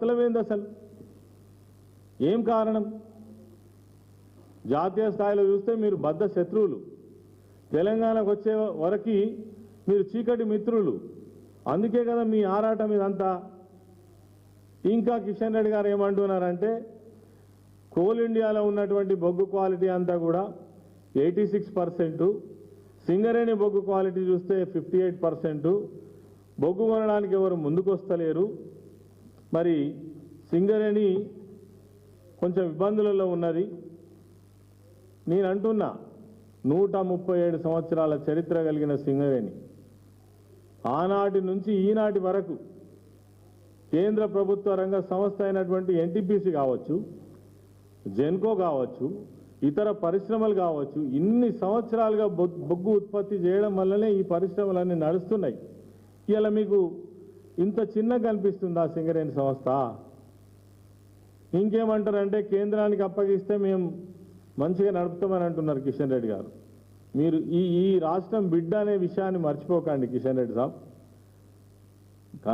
అసలు అసలు ఏం కారణం? జాతీయ స్థాయిలో చూస్తే మీరు బద్ధ శత్రువులు, తెలంగాణకు వచ్చే వరకు మీరు చీకటి మిత్రులు. అందుకే కదా మీ ఆరాటం ఇదంతా. ఇంకా కిషన్ రెడ్డి గారు ఏమంటున్నారంటే కోల్ ఇండియాలో ఉన్నటువంటి బొగ్గు క్వాలిటీ అంతా కూడా 86%, సింగరేణి బొగ్గు క్వాలిటీ చూస్తే 58%. బొగ్గు కొనడానికి ఎవరు ముందుకు వస్తలేరు. మరి సింగరేణి కొంచెం ఇబ్బందులలో ఉన్నది. నేను అంటున్నా 137 సంవత్సరాల చరిత్ర కలిగిన సింగరేణి ఆనాటి నుంచి ఈనాటి వరకు కేంద్ర ప్రభుత్వ రంగ సంస్థ అయినటువంటి ఎన్టీపీసీ కావచ్చు, జెన్కో కావచ్చు, ఇతర పరిశ్రమలు కావచ్చు, ఇన్ని సంవత్సరాలుగా బొగ్గు ఉత్పత్తి చేయడం వల్లనే ఈ పరిశ్రమలన్నీ నడుస్తున్నాయి. ఇలా మీకు ఇంత చిన్నగా కనిపిస్తుందా సింగరేణి సంస్థ? ఇంకేమంటారంటే కేంద్రానికి అప్పగిస్తే మేము మంచిగా నడుపుతామని అంటున్నారు కిషన్ రెడ్డి గారు. మీరు ఈ రాష్ట్రం బిడ్డ అనే విషయాన్ని మర్చిపోకండి కిషన్ రెడ్డి సాబ్.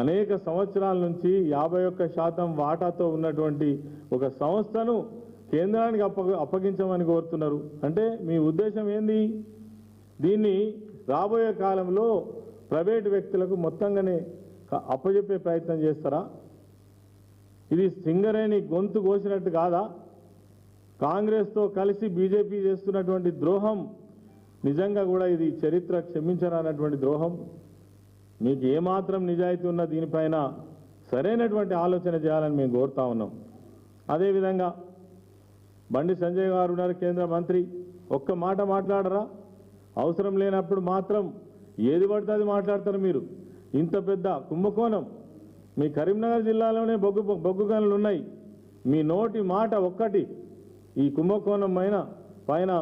అనేక సంవత్సరాల నుంచి 51% వాటాతో ఉన్నటువంటి ఒక సంస్థను కేంద్రానికి అప్పగించమని కోరుతున్నారు. అంటే మీ ఉద్దేశం ఏంది? దీన్ని రాబోయే కాలంలో ప్రైవేటు వ్యక్తులకు మొత్తంగానే అప్పజెప్పే ప్రయత్నం చేస్తారా? ఇది సింగరేణి గొంతు కోసినట్టు కాదా? కాంగ్రెస్తో కలిసి బీజేపీ చేస్తున్నటువంటి ద్రోహం నిజంగా కూడా ఇది చరిత్ర క్షమించరానటువంటి ద్రోహం. మీకు ఏమాత్రం నిజాయితీ ఉన్న దీనిపైన సరైనటువంటి ఆలోచన చేయాలని మేము కోరుతా ఉన్నాం. అదేవిధంగా బండి సంజయ్ గారు ఉన్నారు, కేంద్ర మంత్రి. ఒక్క మాట మాట్లాడరా? అవసరం లేనప్పుడు మాత్రం ఏది పడితే అది మాట్లాడతారు మీరు. ఇంత పెద్ద కుంభకోణం మీ కరీంనగర్ జిల్లాలోనే బొగ్గు గనులు ఉన్నాయి. మీ నోటి మాట ఒక్కటి ఈ కుంభకోణం పైన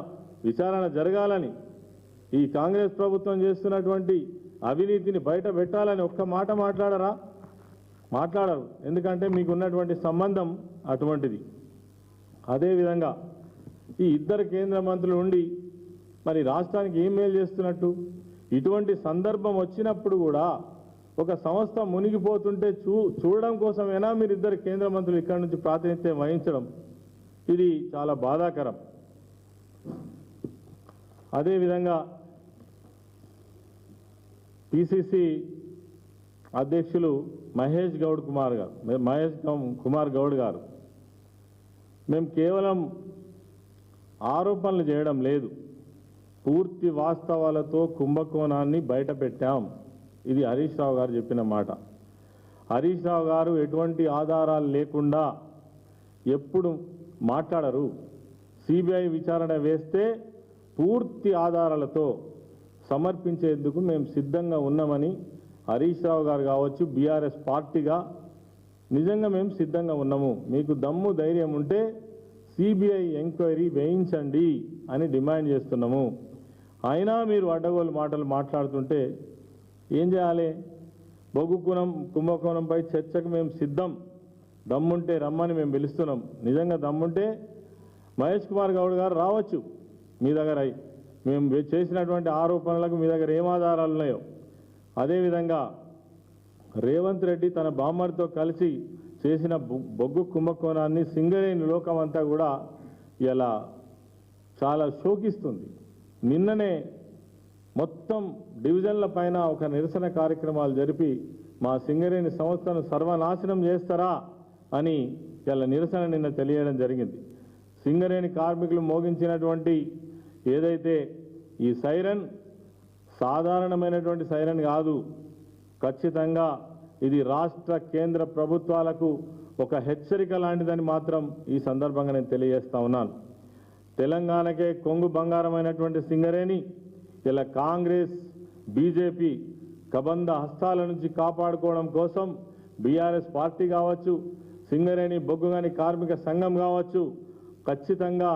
విచారణ జరగాలని, ఈ కాంగ్రెస్ ప్రభుత్వం చేస్తున్నటువంటి అవినీతిని బయట పెట్టాలని ఒక్క మాట మాట్లాడరా? మాట్లాడరు. ఎందుకంటే మీకు ఉన్నటువంటి సంబంధం అటువంటిది. అదేవిధంగా ఈ ఇద్దరు కేంద్ర మంత్రులు ఉండి మరి రాష్ట్రానికి ఏం మేలు చేస్తున్నట్టు? ఇటువంటి సందర్భం వచ్చినప్పుడు కూడా ఒక సంస్థ మునిగిపోతుంటే చూడడం కోసమైనా మీరు ఇద్దరు కేంద్ర మంత్రులు ఇక్కడి నుంచి ప్రాతినిధ్యం వహించడం ఇది చాలా బాధాకరం. అదేవిధంగా పిసిసి అధ్యక్షులు మహేష్ కుమార్ గౌడ్ గారు మేము కేవలం ఆరోపణలు చేయడం లేదు, పూర్తి వాస్తవాలతో కుంభకోణాన్ని బయట పెట్టాం. ఇది హరీష్ రావు గారు చెప్పిన మాట. హరీష్ రావు గారు ఎటువంటి ఆధారాలు లేకుండా ఎప్పుడు మాట్లాడరు. సిబిఐ విచారణ వేస్తే పూర్తి ఆధారాలతో సమర్పించేందుకు మేము సిద్ధంగా ఉన్నామని హరీష్ రావు గారు కావచ్చు, బీఆర్ఎస్ పార్టీగా నిజంగా మేము సిద్ధంగా ఉన్నాము. మీకు దమ్ము ధైర్యం ఉంటే సిబిఐ ఎంక్వైరీ వేయించండి అని డిమాండ్ చేస్తున్నాము. అయినా మీరు అడ్డగోలు మాటలు మాట్లాడుతుంటే ఏం చేయాలి? బొగ్గు కుంభకోణంపై చర్చకు మేము సిద్ధం. దమ్ముంటే రమ్మని మేము పిలుస్తున్నాం. నిజంగా దమ్ముంటే మహేష్ కుమార్ గౌడ్ గారు రావచ్చు మీ దగ్గర. మేము చేసినటువంటి ఆరోపణలకు మీ దగ్గర ఏం ఆధారాలు ఉన్నాయో. అదేవిధంగా రేవంత్ రెడ్డి తన బామ్మర్తో కలిసి చేసిన బొగ్గు కుంభకోణాన్ని సింగరేణి లోకం అంతా కూడా ఇలా చాలా శోకిస్తుంది. నిన్ననే మొత్తం డివిజన్ల పైన ఒక నిరసన కార్యక్రమాలు జరిపి మా సింగరేణి సంస్థను సర్వనాశనం చేస్తారా అని ఇలా నిరసన నిన్న తెలియడం జరిగింది. సింగరేణి కార్మికులు మోగించినటువంటి ఏదైతే ఈ సైరన్ సాధారణమైనటువంటి సైరన్ కాదు, ఖచ్చితంగా ఇది రాష్ట్ర కేంద్ర ప్రభుత్వాలకు ఒక హెచ్చరిక లాంటిదని మాత్రం ఈ సందర్భంగా నేను తెలియజేస్తా ఉన్నాను. తెలంగాణకే కొంగు బంగారమైనటువంటి సింగరేణి ఇలా కాంగ్రెస్ బీజేపీ కబంధ హస్తాల నుంచి కాపాడుకోవడం కోసం బీఆర్ఎస్ పార్టీ కావచ్చు, సింగరేణి బొగ్గుగని కార్మిక సంఘం కావచ్చు, ఖచ్చితంగా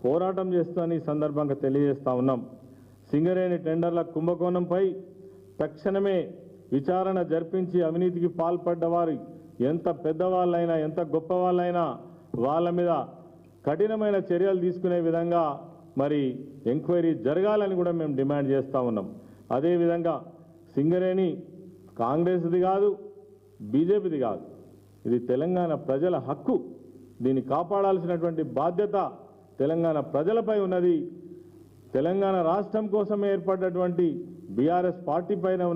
పోరాటం చేస్తామని ఈ సందర్భంగా తెలియజేస్తా ఉన్నాం. సింగరేణి టెండర్ల కుంభకోణంపై తక్షణమే విచారణ జరిపించి అవినీతికి పాల్పడ్డ వారు ఎంత పెద్దవాళ్ళైనా ఎంత గొప్పవాళ్ళైనా వాళ్ళ మీద కఠినమైన చర్యలు తీసుకునే విధంగా మరి ఎంక్వైరీ జరగాలని కూడా మేము డిమాండ్ చేస్తూ ఉన్నాం. అదేవిధంగా సింగరేణి కాంగ్రెస్ది కాదు, బీజేపీది కాదు, ఇది తెలంగాణ ప్రజల హక్కు. దీన్ని కాపాడాల్సినటువంటి బాధ్యత తెలంగాణ ప్రజలపై ఉన్నది. తెలంగాణ రాష్ట్రం కోసం ఏర్పడ్డటువంటి బీఆర్ఎస్ పార్టీ పైన